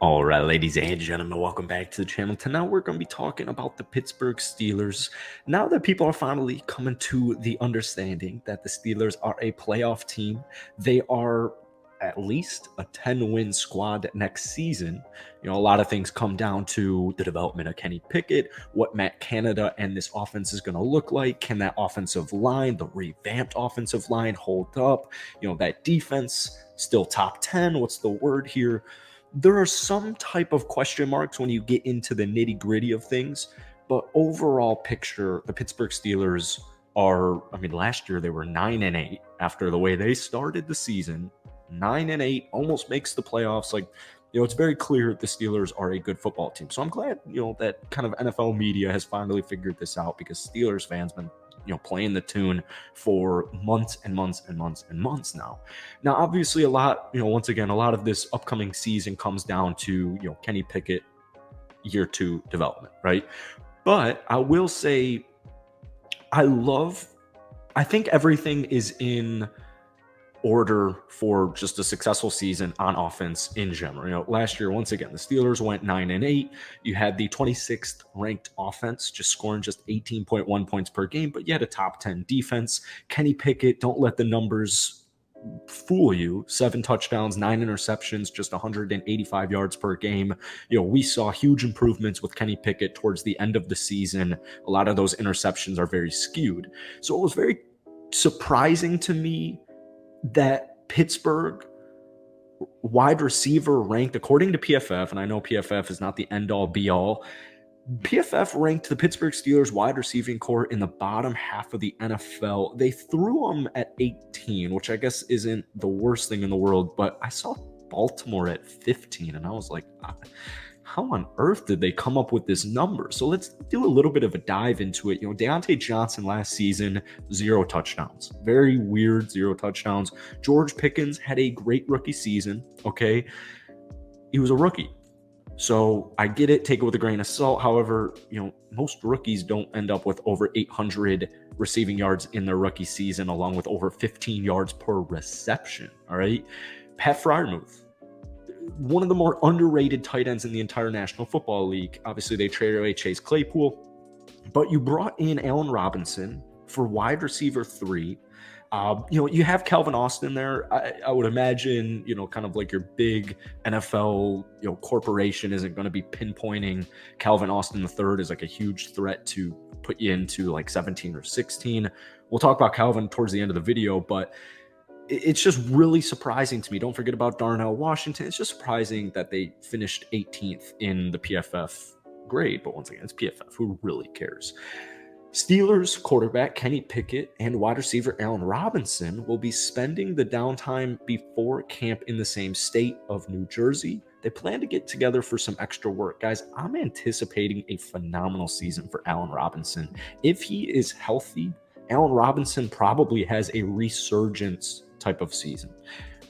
All right, ladies and gentlemen, welcome back to the channel. Tonight we're going to be talking about the Pittsburgh Steelers. Now that people are finally coming to the understanding that the Steelers are a playoff team, they are at least a 10-win squad next season. A lot of things come down to the development of Kenny Pickett, what Matt Canada and this offense is going to look like. Can that offensive line, the revamped offensive line, hold up? That defense still top 10. What's the word here? There are some type of question marks when you get into the nitty gritty of things, but overall picture, the Pittsburgh Steelers are, last year they were 9-8 after the way they started the season. 9-8 almost makes the playoffs. It's very clear the Steelers are a good football team. So I'm glad, that kind of NFL media has finally figured this out, because Steelers fans been playing the tune for months and months and months and months now. Now, obviously, once again, a lot of this upcoming season comes down to, Kenny Pickett, year 2 development, right? But I will say, I think everything is in order for just a successful season on offense in general. Last year, once again, the Steelers went 9-8. You had the 26th ranked offense, just scoring just 18.1 points per game, but you had a top 10 defense. Kenny Pickett, don't let the numbers fool you. 7 touchdowns, 9 interceptions, just 185 yards per game. We saw huge improvements with Kenny Pickett towards the end of the season. A lot of those interceptions are very skewed. So it was very surprising to me that Pittsburgh wide receiver ranked, according to PFF, and I know PFF is not the end-all be-all, PFF ranked the Pittsburgh Steelers wide receiving core in the bottom half of the NFL. They threw them at 18, which I guess isn't the worst thing in the world, but I saw Baltimore at 15, and I was like, how on earth did they come up with this number? So let's do a little bit of a dive into it. Deontay Johnson last season, 0 touchdowns. Very weird, 0 touchdowns. George Pickens had a great rookie season, okay? He was a rookie. So I get it, take it with a grain of salt. However, most rookies don't end up with over 800 receiving yards in their rookie season, along with over 15 yards per reception, all right? Pat Freiermuth, one of the more underrated tight ends in the entire National Football League. Obviously, they traded away Chase Claypool, but you brought in Allen Robinson for wide receiver 3. You have Calvin Austin there. I would imagine, kind of like your big NFL, corporation isn't going to be pinpointing Calvin Austin III as like a huge threat to put you into like 17 or 16. We'll talk about Calvin towards the end of the video, but it's just really surprising to me. Don't forget about Darnell Washington. It's just surprising that they finished 18th in the PFF grade. But once again, it's PFF. Who really cares? Steelers quarterback Kenny Pickett and wide receiver Allen Robinson will be spending the downtime before camp in the same state of New Jersey. They plan to get together for some extra work. Guys, I'm anticipating a phenomenal season for Allen Robinson. If he is healthy, Allen Robinson probably has a resurgence type of season.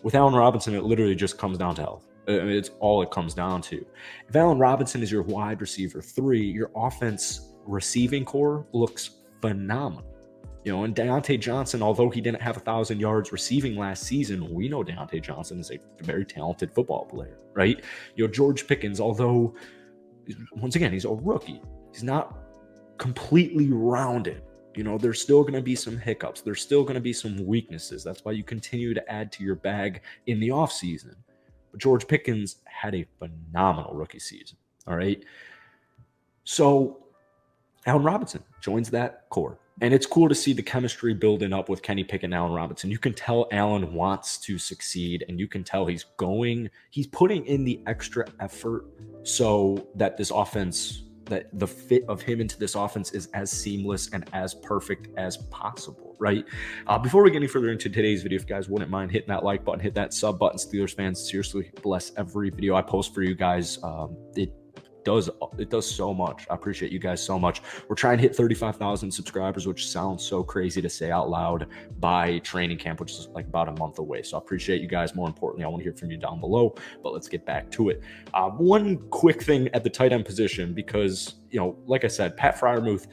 With Allen Robinson, it literally just comes down to health. It's all it comes down to. If Allen Robinson is your wide receiver 3, your offense receiving core looks phenomenal. And Deontay Johnson, although he didn't have 1,000 yards receiving last season, we know Deontay Johnson is a very talented football player, right? George Pickens, although, once again, he's a rookie. He's not completely rounded. There's still going to be some hiccups. There's still going to be some weaknesses. That's why you continue to add to your bag in the offseason. But George Pickens had a phenomenal rookie season, all right? So Allen Robinson joins that core. And it's cool to see the chemistry building up with Kenny Pickett and Allen Robinson. You can tell Allen wants to succeed, and you can tell he's putting in the extra effort so that this offense, that the fit of him into this offense is as seamless and as perfect as possible, right? Before we get any further into today's video, if you guys wouldn't mind hitting that like button, hit that sub button. Steelers fans, seriously bless every video I post for you guys. It does so much. I appreciate you guys so much. We're trying to hit 35,000 subscribers, which sounds so crazy to say out loud, by training camp, which is like about a month away. So I appreciate you guys. More importantly, I want to hear from you down below, but let's get back to it. One quick thing at the tight end position, because, like I said, Pat Freiermuth,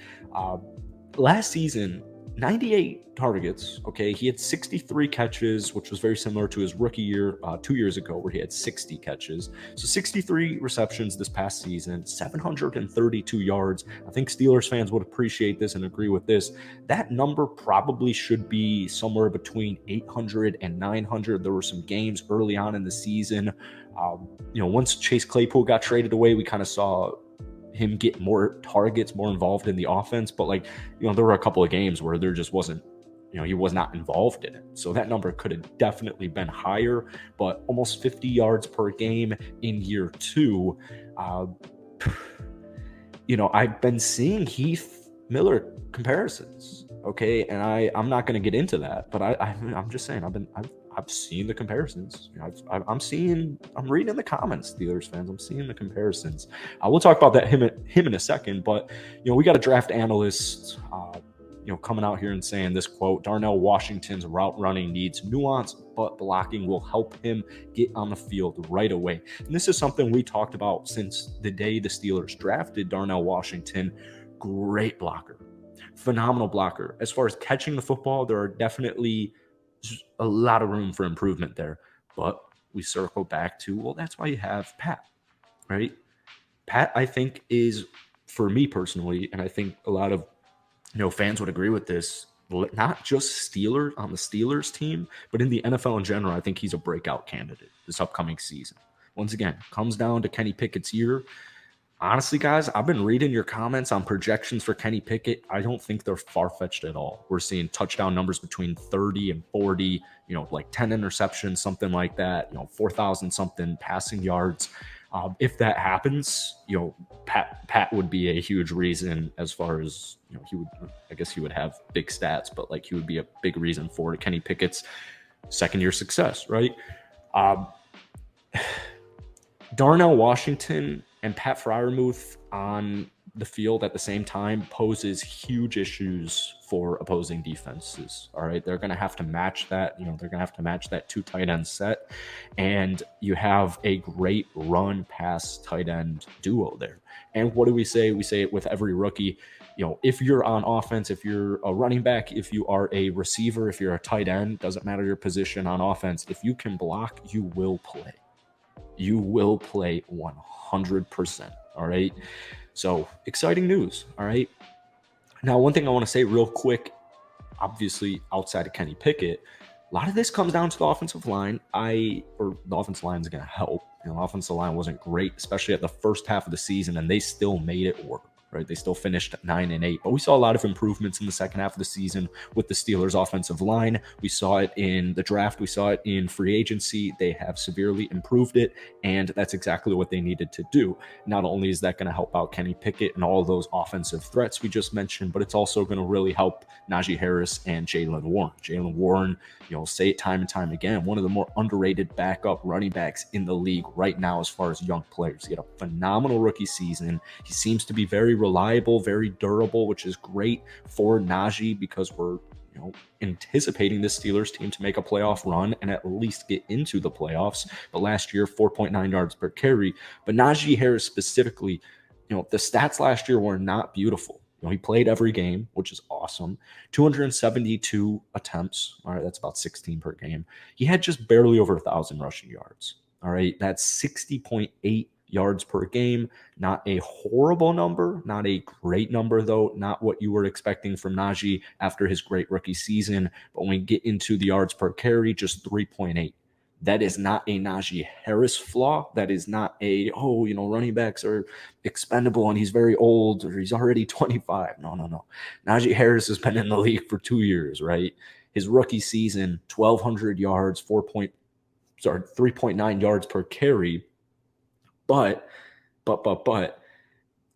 last season, 98 targets. Okay, he had 63 catches, which was very similar to his rookie year 2 years ago, where he had 60 catches. So 63 receptions this past season, 732 yards. I think Steelers fans would appreciate this and agree with this. That number probably should be somewhere between 800 and 900. There were some games early on in the season. Once Chase Claypool got traded away, we kind of saw him get more targets, more involved in the offense. But there were a couple of games where there just wasn't, he was not involved in it. So that number could have definitely been higher, but almost 50 yards per game in year 2. I've been seeing Heath Miller comparisons. Okay. And I'm not going to get into that, but I'm just saying I've seen the comparisons. I'm reading in the comments, Steelers fans. I'm seeing the comparisons. We'll talk about that him in a second, but we got a draft analyst, coming out here and saying this quote: Darnell Washington's route running needs nuance, but blocking will help him get on the field right away. And this is something we talked about since the day the Steelers drafted Darnell Washington. Great blocker, phenomenal blocker. As far as catching the football, there are definitely a lot of room for improvement there. But we circle back to, well, that's why you have Pat, right? Pat, I think, is, for me personally, and I think a lot of fans would agree with this, not just Steelers on the Steelers team, but in the NFL in general, I think he's a breakout candidate this upcoming season. Once again, comes down to Kenny Pickett's year. Honestly, guys, I've been reading your comments on projections for Kenny Pickett. I don't think they're far-fetched at all. We're seeing touchdown numbers between 30 and 40, like 10 interceptions, something like that, 4,000 something passing yards. If that happens, Pat would be a huge reason, as far as, he would have big stats, but he would be a big reason for Kenny Pickett's second-year success, right? Darnell Washington and Pat Freiermuth on the field at the same time poses huge issues for opposing defenses. All right. They're going to have to match that. They're going to have to match that 2 tight end set. And you have a great run pass tight end duo there. And what do we say? We say it with every rookie. If you're on offense, if you're a running back, if you are a receiver, if you're a tight end, doesn't matter your position on offense. If you can block, you will play. You will play 100%. All right. So exciting news. All right. Now, one thing I want to say real quick, obviously outside of Kenny Pickett, a lot of this comes down to the offensive line. The offensive line is going to help. The offensive line wasn't great, especially at the first half of the season, and they still made it work. Right, they still finished at 9-8, but we saw a lot of improvements in the second half of the season with the Steelers' offensive line. We saw it in the draft. We saw it in free agency. They have severely improved it, and that's exactly what they needed to do. Not only is that going to help out Kenny Pickett and all of those offensive threats we just mentioned, but it's also going to really help Najee Harris and Jaylen Warren. Jaylen Warren, say it time and time again, one of the more underrated backup running backs in the league right now as far as young players. He had a phenomenal rookie season. He seems to be very reliable, very durable, which is great for Najee, because we're anticipating this Steelers team to make a playoff run and at least get into the playoffs. But last year, 4.9 yards per carry. But Najee Harris specifically, the stats last year were not beautiful. He played every game, which is awesome. 272 attempts. All right, that's about 16 per game. He had just barely over 1,000 rushing yards. All right, that's 60.8 yards per game. Not a horrible number, not a great number, though. Not what you were expecting from Najee after his great rookie season. But when we get into the yards per carry, just 3.8. That is not a Najee Harris flaw. That is not a, running backs are expendable and he's very old or he's already 25. No. Najee Harris has been in the league for 2 years, right? His rookie season, 1,200 yards, 3.9 yards per carry. But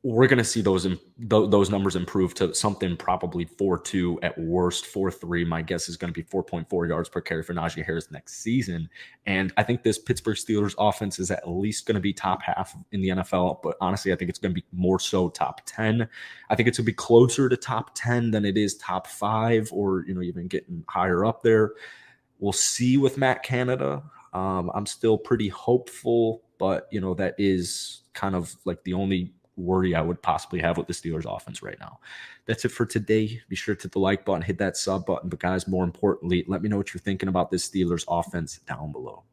we're going to see those numbers improve to something probably 4.2 at worst, 4.3. My guess is going to be 4.4 yards per carry for Najee Harris next season. And I think this Pittsburgh Steelers offense is at least going to be top half in the NFL. But honestly, I think it's going to be more so top 10. I think it's going to be closer to top 10 than it is top 5 or, even getting higher up there. We'll see with Matt Canada. I'm still pretty hopeful, but, that is kind of like the only worry I would possibly have with the Steelers offense right now. That's it for today. Be sure to hit the like button, hit that sub button. But guys, more importantly, let me know what you're thinking about this Steelers offense down below.